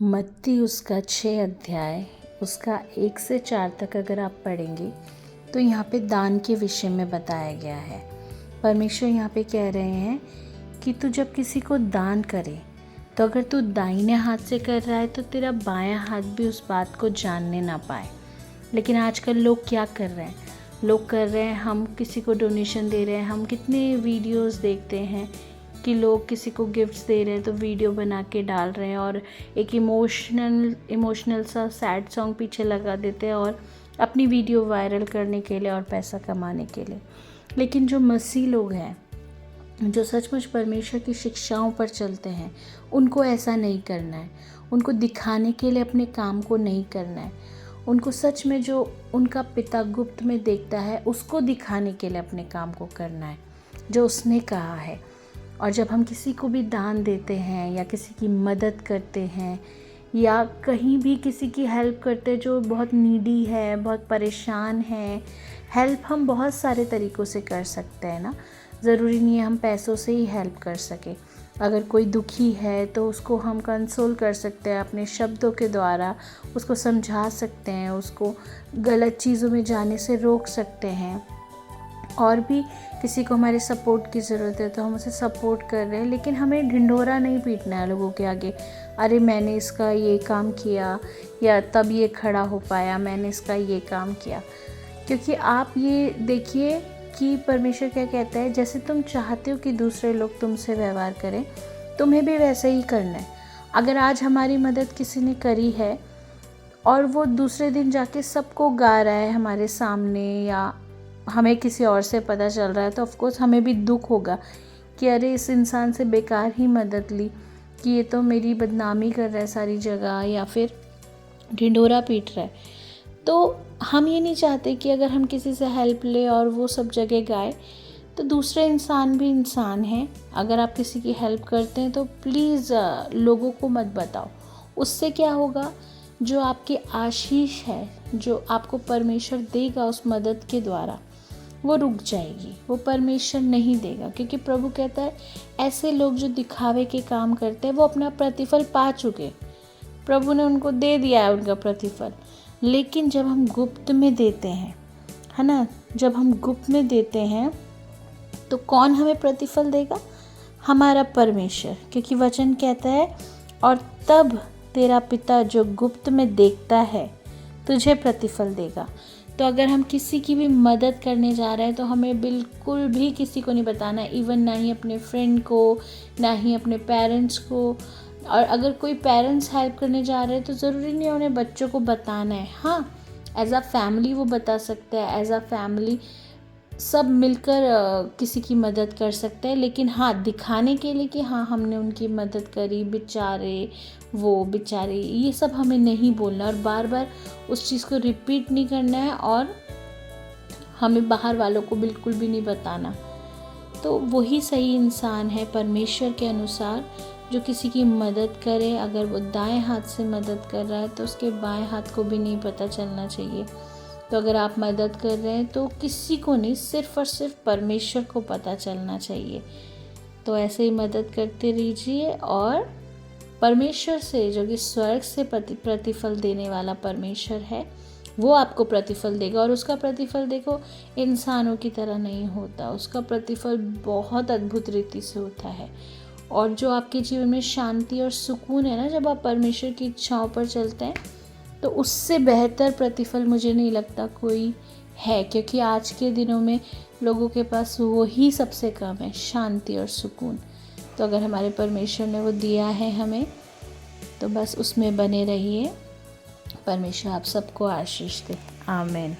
मत्ती उसका 6 अध्याय उसका 1 से 4 तक अगर आप पढ़ेंगे तो यहाँ पे दान के विषय में बताया गया है। परमेश्वर यहाँ पे कह रहे हैं कि तू जब किसी को दान करे तो अगर तू दाहिने हाथ से कर रहा है तो तेरा बायां हाथ भी उस बात को जानने ना पाए। लेकिन आजकल लोग क्या कर रहे हैं, लोग कर रहे हैं हम किसी को डोनेशन दे रहे हैं। हम कितने वीडियोस देखते हैं कि लोग किसी को गिफ्ट्स दे रहे हैं तो वीडियो बना के डाल रहे हैं और एक इमोशनल सा सैड सॉन्ग पीछे लगा देते हैं और अपनी वीडियो वायरल करने के लिए और पैसा कमाने के लिए। लेकिन जो मसीह लोग हैं, जो सचमुच परमेश्वर की शिक्षाओं पर चलते हैं, उनको ऐसा नहीं करना है। उनको दिखाने के लिए अपने काम को नहीं करना है। उनको सच में जो उनका पिता गुप्त में देखता है उसको दिखाने के लिए अपने काम को करना है जो उसने कहा है। और जब हम किसी को भी दान देते हैं या किसी की मदद करते हैं या कहीं भी किसी की हेल्प करते हैं जो बहुत नीडी है, बहुत परेशान है, हेल्प हम बहुत सारे तरीक़ों से कर सकते हैं ना। ज़रूरी नहीं है हम पैसों से ही हेल्प कर सकें। अगर कोई दुखी है तो उसको हम कंसोल कर सकते हैं अपने शब्दों के द्वारा, उसको समझा सकते हैं, उसको गलत चीज़ों में जाने से रोक सकते हैं। और भी किसी को हमारे सपोर्ट की ज़रूरत है तो हम उसे सपोर्ट कर रहे हैं। लेकिन हमें ढिंढोरा नहीं पीटना है लोगों के आगे, अरे मैंने इसका ये काम किया या तब ये खड़ा हो पाया, मैंने इसका ये काम किया। क्योंकि आप ये देखिए कि परमेश्वर क्या कहता है, जैसे तुम चाहते हो कि दूसरे लोग तुमसे व्यवहार करें, तुम्हें भी वैसे ही करना है। अगर आज हमारी मदद किसी ने करी है और वो दूसरे दिन जाके सबको गा रहा है हमारे सामने या हमें किसी और से पता चल रहा है तो ऑफकोर्स हमें भी दुख होगा कि अरे इस इंसान से बेकार ही मदद ली, कि ये तो मेरी बदनामी कर रहा है सारी जगह या फिर ढिंढोरा पीट रहा है। तो हम ये नहीं चाहते कि अगर हम किसी से हेल्प ले और वो सब जगह गाए तो दूसरे इंसान भी इंसान हैं। अगर आप किसी की हेल्प करते हैं तो प्लीज़ लोगों को मत बताओ। उससे क्या होगा, जो आपकी आशीष है, जो आपको परमेश्वर देगा उस मदद के द्वारा, वो रुक जाएगी, वो परमेश्वर नहीं देगा। क्योंकि प्रभु कहता है ऐसे लोग जो दिखावे के काम करते हैं वो अपना प्रतिफल पा चुके, प्रभु ने उनको दे दिया है उनका प्रतिफल। लेकिन जब हम गुप्त में देते हैं, है ना, जब हम गुप्त में देते हैं तो कौन हमें प्रतिफल देगा? हमारा परमेश्वर। क्योंकि वचन कहता है और तब तेरा पिता जो गुप्त में देखता है तुझे प्रतिफल देगा। तो अगर हम किसी की भी मदद करने जा रहे हैं तो हमें बिल्कुल भी किसी को नहीं बताना, इवन ना ही अपने फ्रेंड को, ना ही अपने पेरेंट्स को। और अगर कोई पेरेंट्स हेल्प करने जा रहे हैं तो ज़रूरी नहीं है उन्हें बच्चों को बताना है। हाँ, एज अ फैमिली वो बता सकते हैं, एज अ फैमिली सब मिलकर किसी की मदद कर सकते हैं। लेकिन हाँ, दिखाने के लिए कि हाँ हमने उनकी मदद करी, बेचारे वो बेचारे, ये सब हमें नहीं बोलना और बार बार उस चीज़ को रिपीट नहीं करना है और हमें बाहर वालों को बिल्कुल भी नहीं बताना। तो वही सही इंसान है परमेश्वर के अनुसार जो किसी की मदद करे। अगर वो दाएं हाथ से मदद कर रहा है तो उसके बाएं हाथ को भी नहीं पता चलना चाहिए। तो अगर आप मदद कर रहे हैं तो किसी को नहीं, सिर्फ और सिर्फ परमेश्वर को पता चलना चाहिए। तो ऐसे ही मदद करते रहिए और परमेश्वर से, जो कि स्वर्ग से प्रतिफल देने वाला परमेश्वर है, वो आपको प्रतिफल देगा। और उसका प्रतिफल देखो इंसानों की तरह नहीं होता, उसका प्रतिफल बहुत अद्भुत रीति से होता है। और जो आपके जीवन में शांति और सुकून है ना, जब आप परमेश्वर की इच्छाओं पर चलते हैं, तो उससे बेहतर प्रतिफल मुझे नहीं लगता कोई है। क्योंकि आज के दिनों में लोगों के पास वही सबसे कम है, शांति और सुकून। तो अगर हमारे परमेश्वर ने वो दिया है हमें, तो बस उसमें बने रहिए। परमेश्वर आप सबको आशीष दे। आमीन।